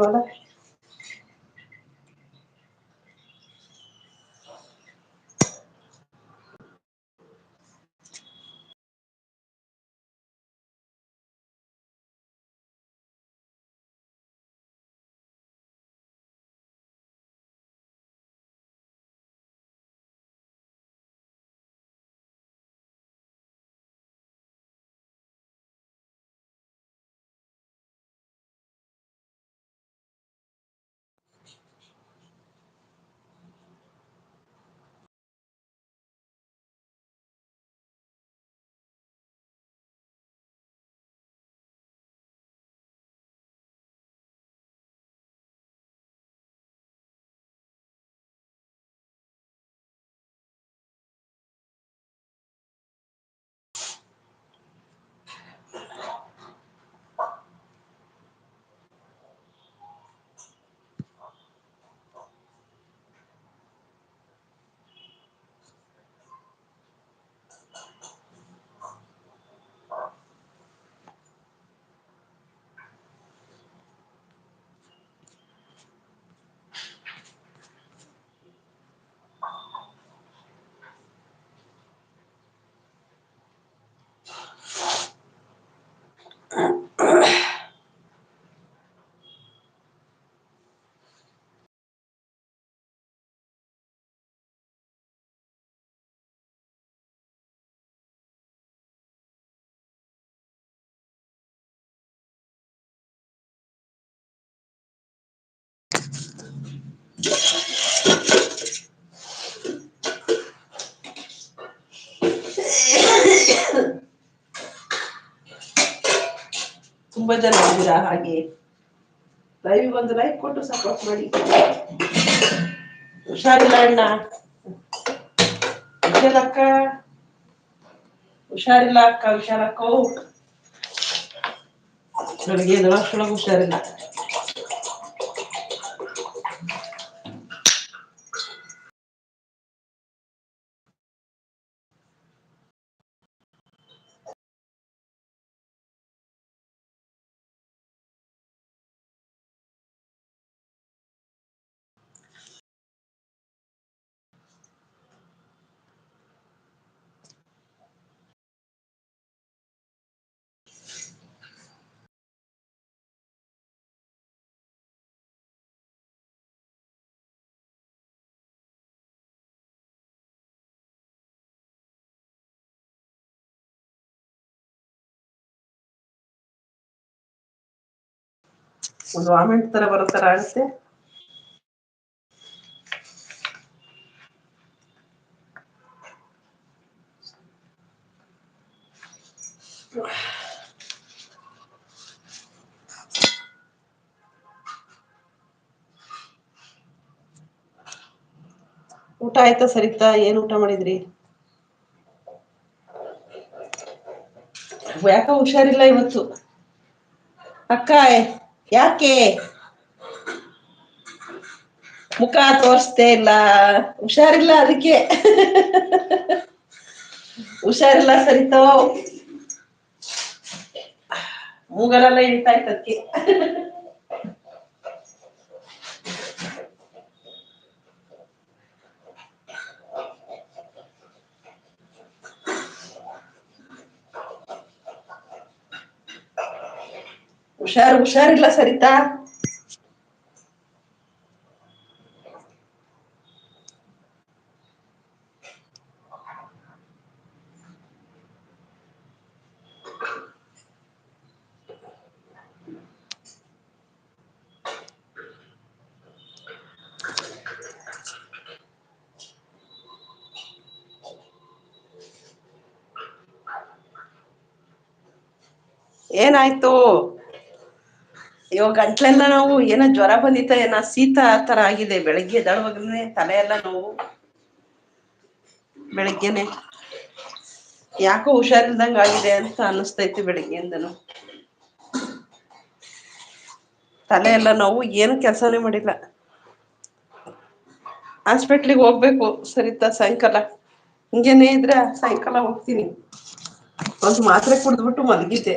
ಅಲ್ಲ. ತುಂಬಾ ಜನ ಇದ್ದೀರಾ ಹಾಗೆ ಲೈವ್ ಬಂದು ಲೈಕ್ ಕೊಟ್ಟು ಸಪೋರ್ಟ್ ಮಾಡಿ. ಹುಷಾರಿಲ್ಲ ಅಣ್ಣ, ಹುಷಾರಕ್ಕ, ಹುಷಾರಿಲ್ಲ ಅಕ್ಕ, ಹುಷಾರಕ್ಕ. ಬೆಳಿಗ್ಗೆ ಅಷ್ಟೊಳಗೆ ಹುಷಾರಿಲ್ಲ. ಒಂದು ವಾಮಿಟ್ ತರ ಬರೋ ತರ ಆಗುತ್ತೆ. ಊಟ ಆಯ್ತಾ ಸರಿತಾ? ಏನ್ ಊಟ ಮಾಡಿದ್ರಿ? ಯಾಕ ಹುಷಾರಿಲ್ಲ ಇವತ್ತು ಅಕ್ಕ? ಯಾಕೆ ಮುಖ ತೋರಿಸ್ತೇ ಇಲ್ಲ? ಹುಷಾರಿಲ್ಲ ಅದಕ್ಕೆ. ಹುಷಾರಿಲ್ಲ ಸರಿತಾ, ಮೂಗಲೆಲ್ಲ ಇಳಿತಾ ಇತ್ತು ಅದಕ್ಕೆ. ಹುಷಾರಿಲ್ಲ ಸರಿತಾ. ಏನಾಯ್ತು? ಇವಾಗ ಗಂಟ್ಲೆಲ್ಲ ನೋವು, ಏನೋ ಜ್ವರ ಬಂದಿತ್ತ, ಏನೋ ಶೀತ ತರ ಆಗಿದೆ. ಬೆಳಗ್ಗೆ ಎದ್ದೇಳುವಾಗಲೇ ತಲೆ ಎಲ್ಲ ನೋವು. ಬೆಳಗ್ಗೆನೆ ಯಾಕೋ ಹುಷಾರಿಲ್ದಂಗ ಆಗಿದೆ ಅಂತ ಅನಿಸ್ತೈತಿ. ಬೆಳಿಗ್ಗೆಯಿಂದನು ತಲೆ ಎಲ್ಲ ನೋವು, ಏನು ಕೆಲಸನೇ ಮಾಡಿಲ್ಲ. ಹಾಸ್ಪಿಟ್ಲಿಗೆ ಹೋಗ್ಬೇಕು ಸರಿತಾ ಸಾಯಂಕಾಲ. ಹಿಂಗೇನೇ ಇದ್ರೆ ಸಾಯಂಕಾಲ ಹೋಗ್ತೀನಿ. ಒಂದು ಮಾತ್ರೆ ಕುಡಿದ್ಬಿಟ್ಟು ಮಲಗಿದ್ದೆ.